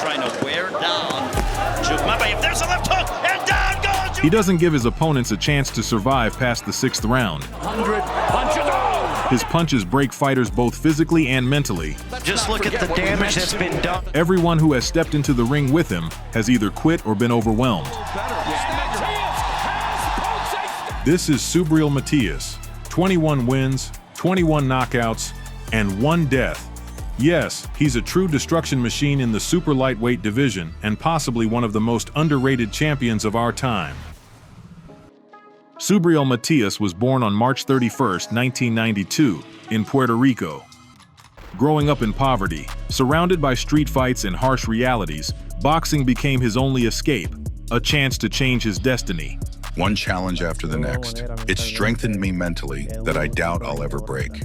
trying to wear down If there's a left hook, and down goes. He doesn't give his opponents a chance to survive past the 6th round. 100 punches. His punches break fighters both physically and mentally. Just look at the damage that's been done. Everyone who has stepped into the ring with him has either quit or been overwhelmed. This is Subriel Matias. 21 wins, 21 knockouts, and 1 death. Yes, he's a true destruction machine in the super lightweight division and possibly one of the most underrated champions of our time. Subriel Matias was born on March 31, 1992, in Puerto Rico. Growing up in poverty, surrounded by street fights and harsh realities, boxing became his only escape, a chance to change his destiny. One challenge after the next. It strengthened me mentally that I doubt I'll ever break.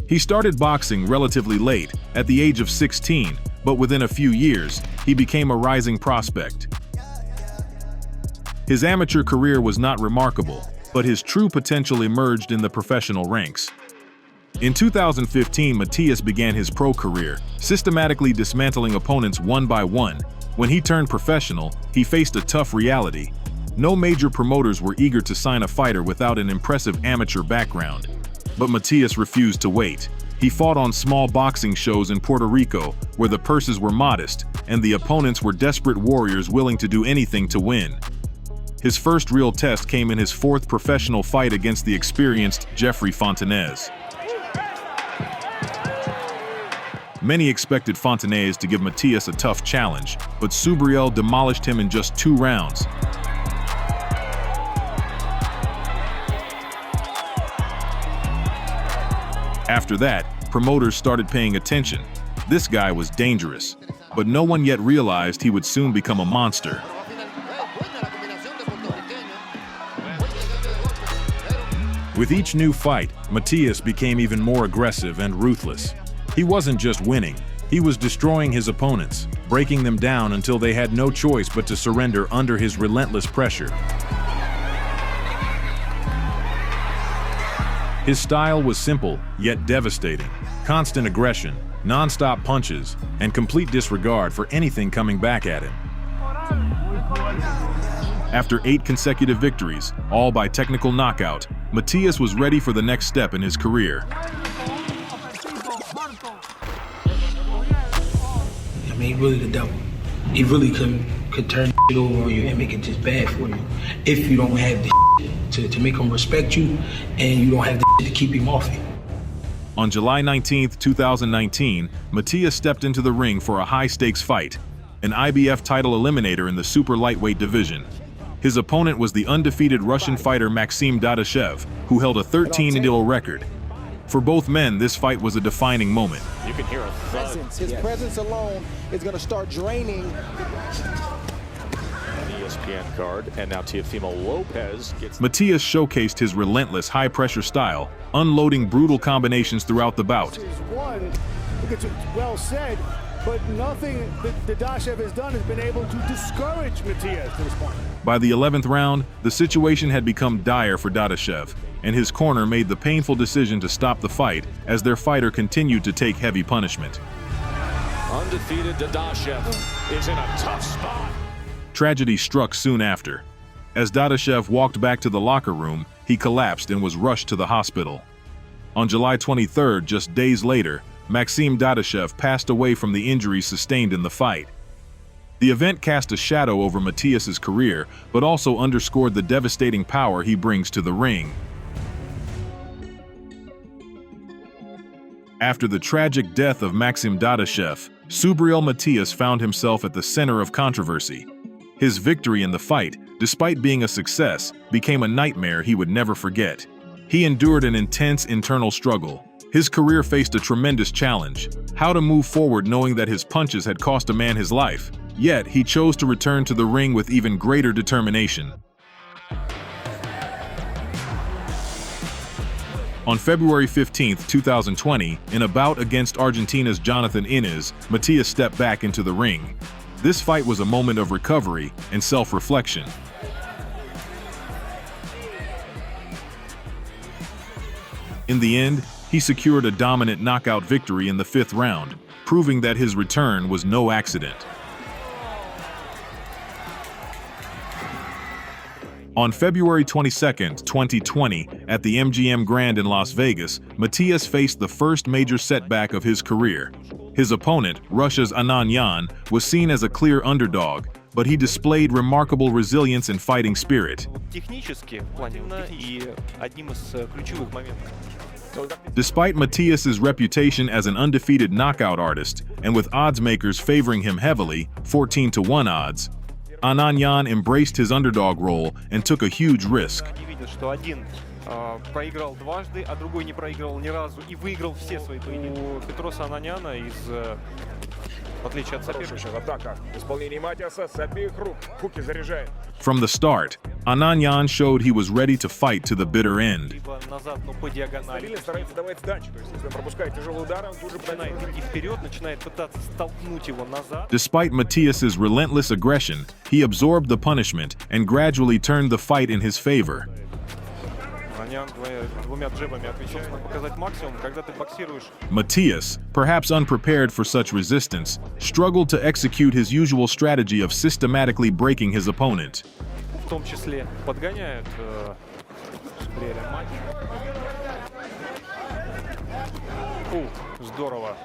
He started boxing relatively late, at the age of 16, but within a few years, he became a rising prospect. His amateur career was not remarkable, but his true potential emerged in the professional ranks. In 2015, Matias began his pro career, systematically dismantling opponents one by one. When he turned professional, he faced a tough reality. No major promoters were eager to sign a fighter without an impressive amateur background. But Matias refused to wait. He fought on small boxing shows in Puerto Rico, where the purses were modest, and the opponents were desperate warriors willing to do anything to win. His first real test came in his 4th professional fight against the experienced Jeffrey Fontanez. Many expected Fontanez to give Matias a tough challenge, but Subriel demolished him in just 2 rounds. After that, promoters started paying attention. This guy was dangerous, but no one yet realized he would soon become a monster. With each new fight, Matias became even more aggressive and ruthless. He wasn't just winning, he was destroying his opponents, breaking them down until they had no choice but to surrender under his relentless pressure. His style was simple, yet devastating. Constant aggression, non-stop punches, and complete disregard for anything coming back at him. After 8 consecutive victories, all by technical knockout, Matias was ready for the next step in his career. I mean, really the devil. He really could turn it over on you and make it just bad for you if you don't have the to make him respect you, and you don't have the to keep him off you. On July 19, 2019, Matias stepped into the ring for a high-stakes fight, an IBF title eliminator in the super lightweight division. His opponent was the undefeated Russian fighter Maxim Dadashev, who held a 13-0 record. For both men, this fight was a defining moment. You can hear a thud. His presence alone is going to start draining. ESPN card, and now Teofimo Lopez gets... Matias showcased his relentless high-pressure style, unloading brutal combinations throughout the bout. It's well said, but nothing that Dadashev has done has been able to discourage Matias to this point. By the 11th round, the situation had become dire for Dadashev, and his corner made the painful decision to stop the fight as their fighter continued to take heavy punishment. Undefeated Dadashev is in a tough spot. Tragedy struck soon after. As Dadashev walked back to the locker room, he collapsed and was rushed to the hospital. On July 23rd, just days later, Maxim Dadashev passed away from the injuries sustained in the fight. The event cast a shadow over Matias's career, but also underscored the devastating power he brings to the ring. After the tragic death of Maxim Dadashev, Subriel Matias found himself at the center of controversy. His victory in the fight, despite being a success, became a nightmare he would never forget. He endured an intense internal struggle. His career faced a tremendous challenge: how to move forward knowing that his punches had cost a man his life. Yet, he chose to return to the ring with even greater determination. On February 15, 2020, in a bout against Argentina's Jonathan Inez, Matias stepped back into the ring. This fight was a moment of recovery and self-reflection. In the end, he secured a dominant knockout victory in the 5th round, proving that his return was no accident. On February 22, 2020, at the MGM Grand in Las Vegas, Matias faced the first major setback of his career. His opponent, Russia's Anand Yan, was seen as a clear underdog, but he displayed remarkable resilience and fighting spirit. Despite Matias's reputation as an undefeated knockout artist, and with odds makers favoring him heavily, 14-1 odds, Anand Yan embraced his underdog role and took a huge risk. Проиграл дважды, а другой не проиграл ни разу и выиграл все свои поединки. У Петроса Ананяна в отличие от соперника. Атака в исполнении Матиаса с обеих рук. Хуки заряжает. From the start, Anand Yan showed he was ready to fight to the bitter end. Либо назад, но по диагонали. Старается давать сдачу, то есть если он пропускает тяжелый удар, он тут же начинает идти вперед, начинает пытаться столкнуть его назад. Despite Matias's relentless aggression, he absorbed the punishment and gradually turned the fight in his favor. Matias, perhaps unprepared for such resistance, struggled to execute his usual strategy of systematically breaking his opponent. В том числе подгоняют Субриэля Матиаса. Здорово.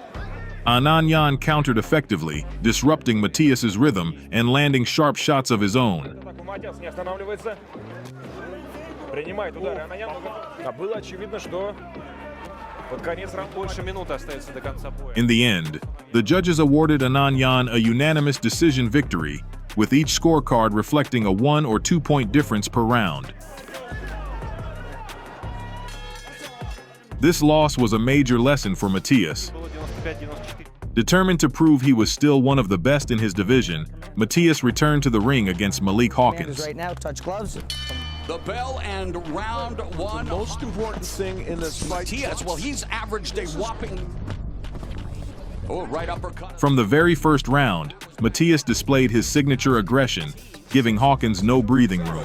Anand Yan countered effectively, disrupting Matias's rhythm and landing sharp shots of his own. Матиас не останавливается. Принимает удары Ананян. А было очевидно, что под конец раунда больше минуты остается до конца боя. In the end, the judges awarded Anand Yan a unanimous decision victory, with each scorecard reflecting a 1 or 2 point difference per round. This loss was a major lesson for Matias. Determined to prove he was still one of the best in his division, Matias returned to the ring against Malik Hawkins. Right now, touch gloves. The bell and round one. The most important thing in this fight. Matias, well, he's averaged a whopping. Oh, right uppercut. From the very first round, Matias displayed his signature aggression, giving Hawkins no breathing room.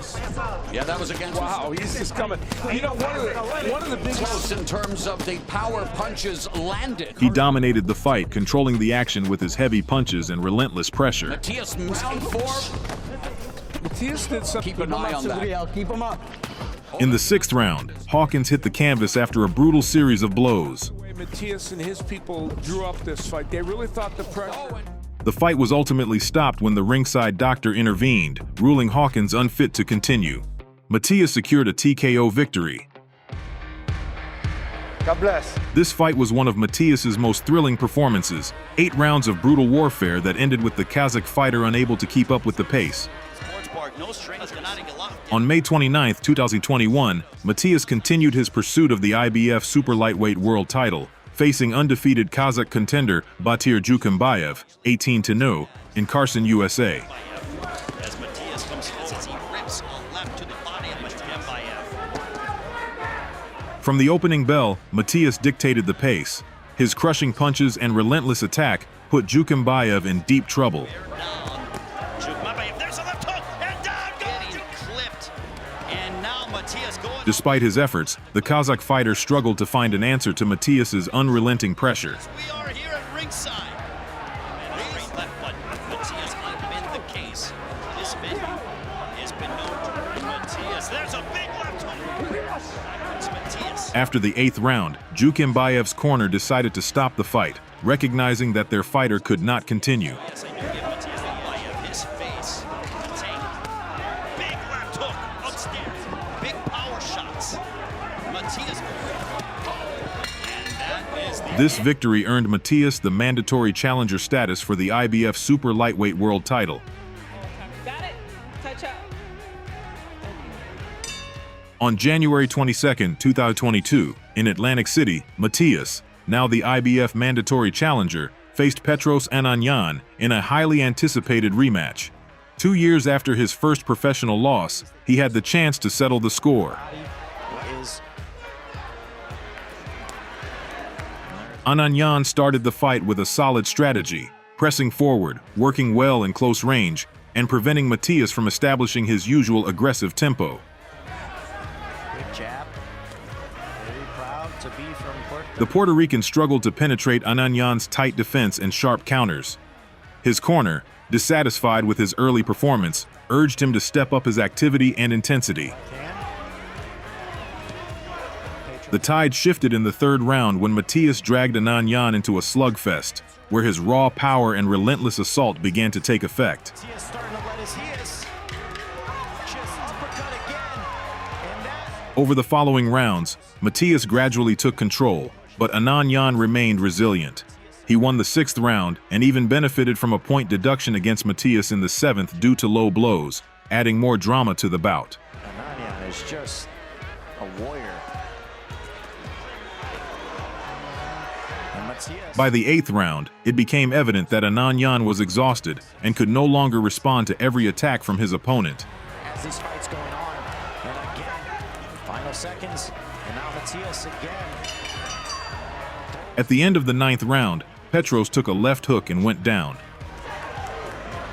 Yeah, that was against. Wow, he's coming. You know, one of the biggest. Close in terms of the power punches landed. He dominated the fight, controlling the action with his heavy punches and relentless pressure. Matias, round 4. Matias did something. Keep an eye on that. Keep him up. In the 6th round, Hawkins hit the canvas after a brutal series of blows. Matias and his people drew up this fight. They really thought the pressure. The fight was ultimately stopped when the ringside doctor intervened, ruling Hawkins unfit to continue. Matias secured a TKO victory. God bless. This fight was one of Matias's most thrilling performances, 8 rounds of brutal warfare that ended with the Kazakh fighter unable to keep up with the pace. On May 29, 2021, Matias continued his pursuit of the IBF Super Lightweight World title, facing undefeated Kazakh contender Batir Jukembayev, 18-0, in Carson, USA. From the opening bell, Matias dictated the pace. His crushing punches and relentless attack put Jukembayev in deep trouble. Despite his efforts, the Kazakh fighter struggled to find an answer to Matias's unrelenting pressure. We are here at ringside. And a straight left, but Matias unpinned the case. This venue has been known to Matias. There's a big left hook. It's Matias. After the 8th round, Jukembayev's corner decided to stop the fight, recognizing that their fighter could not continue. Yes, I do give Matias Jukembayev his face. Tank. Big left hook upstairs. Big power shots. Matias. And that is the This victory earned Matias the mandatory challenger status for the IBF Super Lightweight World title. Got it. Touch up. On January 22, 2022, in Atlantic City, Matias, now the IBF mandatory challenger, faced Petros Ananyan in a highly anticipated rematch. 2 years after his first professional loss, he had the chance to settle the score. Ananyan started the fight with a solid strategy, pressing forward, working well in close range, and preventing Matias from establishing his usual aggressive tempo. The Puerto Rican struggled to penetrate Ananyan's tight defense and sharp counters. His corner, dissatisfied with his early performance, urged him to step up his activity and intensity. The tide shifted in the third round when Matias dragged Ananyan into a slugfest, where his raw power and relentless assault began to take effect. Over the following rounds, Matias gradually took control, but Ananyan remained resilient. He won the 6th round and even benefited from a point deduction against Matias in the 7th due to low blows, adding more drama to the bout. Ananyan is just a warrior. By the 8th round, it became evident that Ananyan was exhausted and could no longer respond to every attack from his opponent. As this fight's going on, and again, final seconds, and now Matias again. At the end of the 9th round, Petros took a left hook and went down.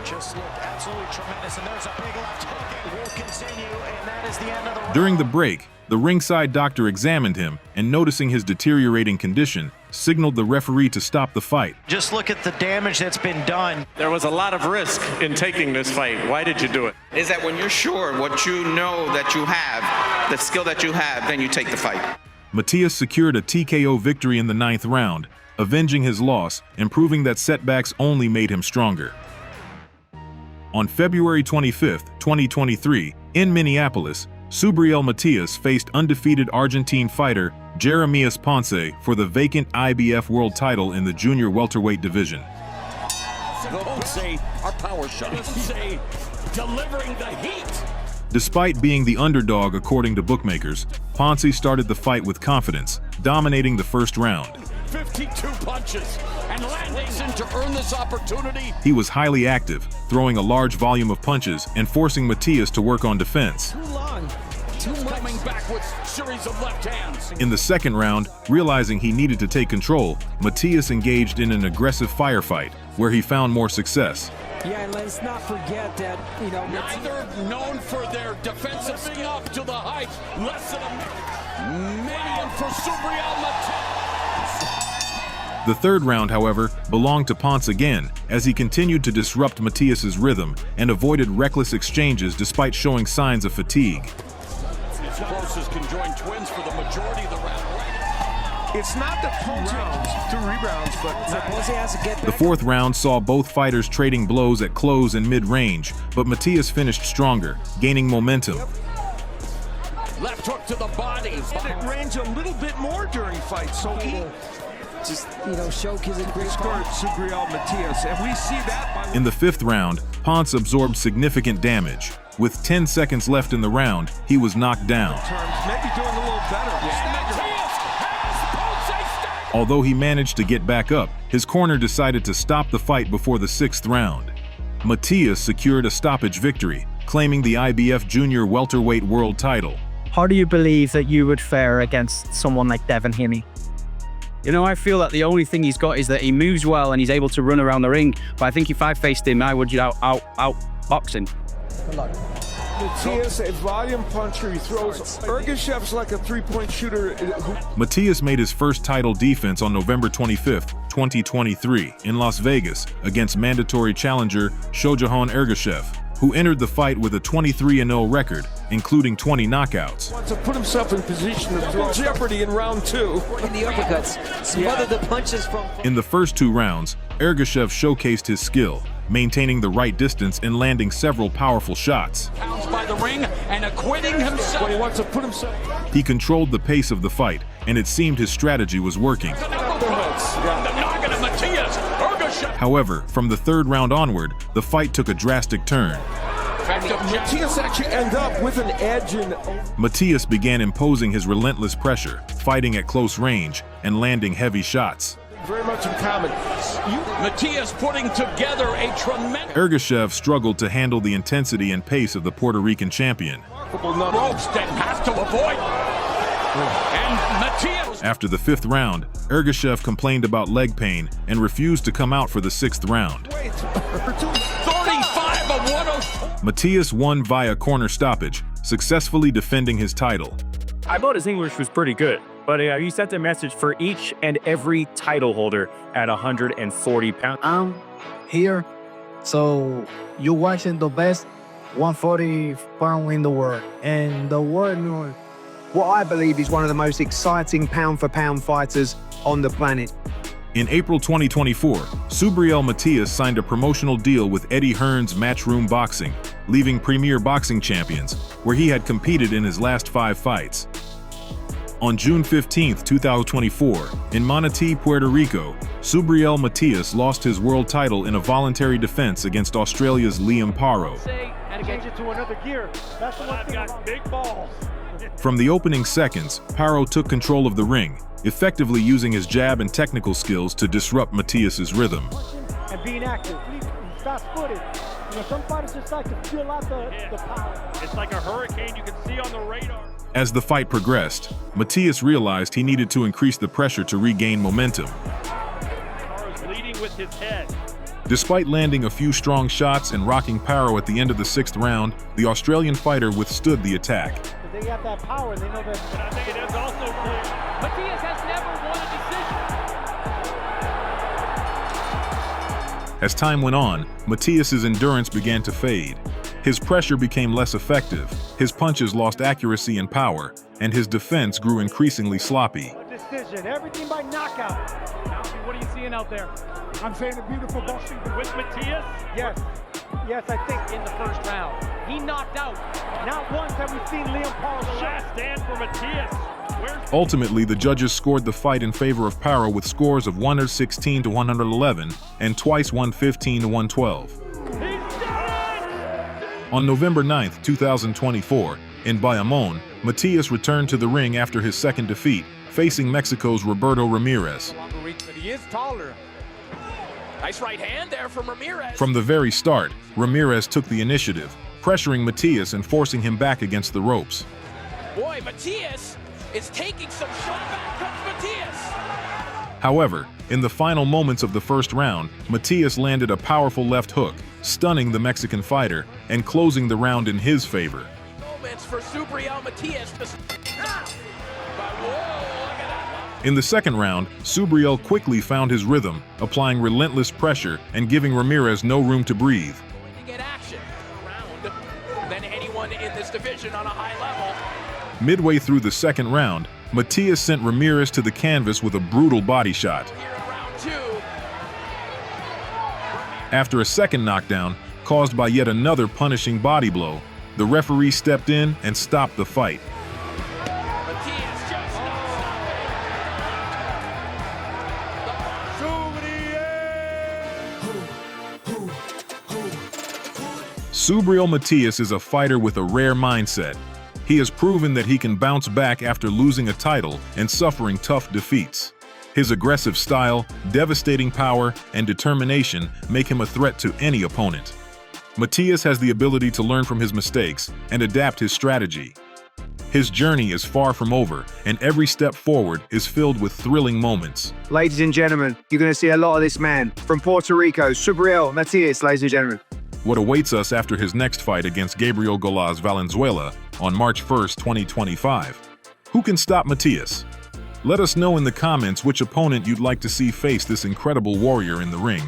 Just looked absolutely tremendous, and there's a big left hook. It will continue, and that is the end of the round. During the break, the ringside doctor examined him and, noticing his deteriorating condition, signaled the referee to stop the fight. Just look at the damage that's been done. There was a lot of risk in taking this fight. Why did you do it? Is that when you're sure what you know that you have, the skill that you have, then you take the fight. Matias secured a TKO victory in the 9th round, avenging his loss and proving that setbacks only made him stronger. On February 25, 2023, in Minneapolis, Subriel Matias faced undefeated Argentine fighter Jeremias Ponce for the vacant IBF world title in the junior welterweight division. Ponce, our power shot. Ponce delivering the heat. Despite being the underdog according to bookmakers, Ponce started the fight with confidence, dominating the first round. 52 punches and landing to earn this opportunity. He was highly active, throwing a large volume of punches and forcing Matias to work on defense. Too long. Too much. Coming back with series of left hands. In the second round, realizing he needed to take control, Matias engaged in an aggressive firefight, where he found more success. Yeah, and let's not forget that, neither known for their defensive thing up to the height. Less than a million for Subriel Matias. The third round, however, belonged to Ponce again, as he continued to disrupt Matias's rhythm and avoided reckless exchanges despite showing signs of fatigue. His closest can join twins for the majority of the round. It's not the 2 rebounds, but Ponce has to get back. The fourth round saw both fighters trading blows at close and mid-range, but Matias finished stronger, gaining momentum. Left hook to the body. it range a little bit more during fights, so he just, showcase a great scored Subriel Matias, and we see that. In the 5th round, Ponce absorbed significant damage. With 10 seconds left in the round, he was knocked down. Maybe doing a little better. Although he managed to get back up, his corner decided to stop the fight before the 6th round. Matias secured a stoppage victory, claiming the IBF junior welterweight world title. How do you believe that you would fare against someone like Devin Haney? I feel that the only thing he's got is that he moves well and he's able to run around the ring. But I think if I faced him, I would out-box him. Matias, a volume puncher, he throws. Ergashev's like a three-point shooter. Matias made his first title defense on November 25, 2023, in Las Vegas against mandatory challenger Shojahan Ergashev, who entered the fight with a 23-0 record, including 20 knockouts. Wants to put himself in position to throw jeopardy in round 2. In the uppercuts, smother the punches from. In the first 2 rounds, Ergashev showcased his skill, maintaining the right distance and landing several powerful shots. Pounds by the ring and acquitting himself. When he wants to put himself. He controlled the pace of the fight, and it seemed his strategy was working. However, from the 3rd round onward, the fight took a drastic turn. Matias actually ended up with an edge in. Matias began imposing his relentless pressure, fighting at close range and landing heavy shots. Very much in common. Matias putting together a tremendous. Ergashev struggled to handle the intensity and pace of the Puerto Rican champion. Ropes that have to avoid. And Matias. After the 5th round, Ergashev complained about leg pain and refused to come out for the 6th round. 35 of 104. Matias won via corner stoppage, successfully defending his title. I thought his English was pretty good, but he sent a message for each and every title holder at 140 pounds. I'm here So you're watching the best 140 pound in the world, and the world knows what I believe is one of the most exciting pound-for-pound fighters on the planet. In April 2024, Subriel Matias signed a promotional deal with Eddie Hearn's Matchroom Boxing, leaving Premier Boxing Champions, where he had competed in his last 5 fights. On June 15, 2024, in Manatí, Puerto Rico, Subriel Matias lost his world title in a voluntary defense against Australia's Liam Paro. Change it to another gear. That's the one thing. I've got big balls. From the opening seconds, Paro took control of the ring, effectively using his jab and technical skills to disrupt Matias's rhythm. And being active. He's fast-footed. You know, some fighters just like to feel out the power. It's like a hurricane you can see on the radar. As the fight progressed, Matias realized he needed to increase the pressure to regain momentum. Paro's leading with his head. Despite landing a few strong shots and rocking Paro at the end of the 6th round, the Australian fighter withstood the attack. They have that power, and they know that. But I think it is also clear. Matias has never won a decision. As time went on, Matias's endurance began to fade. His pressure became less effective, his punches lost accuracy and power, and his defense grew increasingly sloppy. Decision, everything by knockout. What are you seeing out there? I'm saying a beautiful boxing with Matias? Yes. Yes, I think in the first round. He knocked out. Not once have we seen Liam Paro. The last stand for Matias. Ultimately, the judges scored the fight in favor of Paro with scores of 116 to 111 and twice 115 to 112. On November 9, 2024, in Bayamón, Matias returned to the ring after his second defeat, facing Mexico's Roberto Ramirez. But he is taller. Nice right hand there from Ramirez. From the very start, Ramirez took the initiative, pressuring Matias and forcing him back against the ropes. Boy, Matias is taking some shot. Back comes Matias. However, in the final moments of the first round, Matias landed a powerful left hook, stunning the Mexican fighter and closing the round in his favor. Moments for Subriel Matias. In the second round, Subriel quickly found his rhythm, applying relentless pressure and giving Ramirez no room to breathe. To get action around than anyone in this division on a high level. Midway through the second round, Matias sent Ramirez to the canvas with a brutal body shot. After a second knockdown, caused by yet another punishing body blow, the referee stepped in and stopped the fight. Subriel Matias is a fighter with a rare mindset. He has proven that he can bounce back after losing a title and suffering tough defeats. His aggressive style, devastating power, and determination make him a threat to any opponent. Matias has the ability to learn from his mistakes and adapt his strategy. His journey is far from over, and every step forward is filled with thrilling moments. Ladies and gentlemen, you're going to see a lot of this man from Puerto Rico, Subriel Matias, ladies and gentlemen. What awaits us after his next fight against Gabriel Golaz Valenzuela on March 1, 2025? Who can stop Matias? Let us know in the comments which opponent you'd like to see face this incredible warrior in the ring.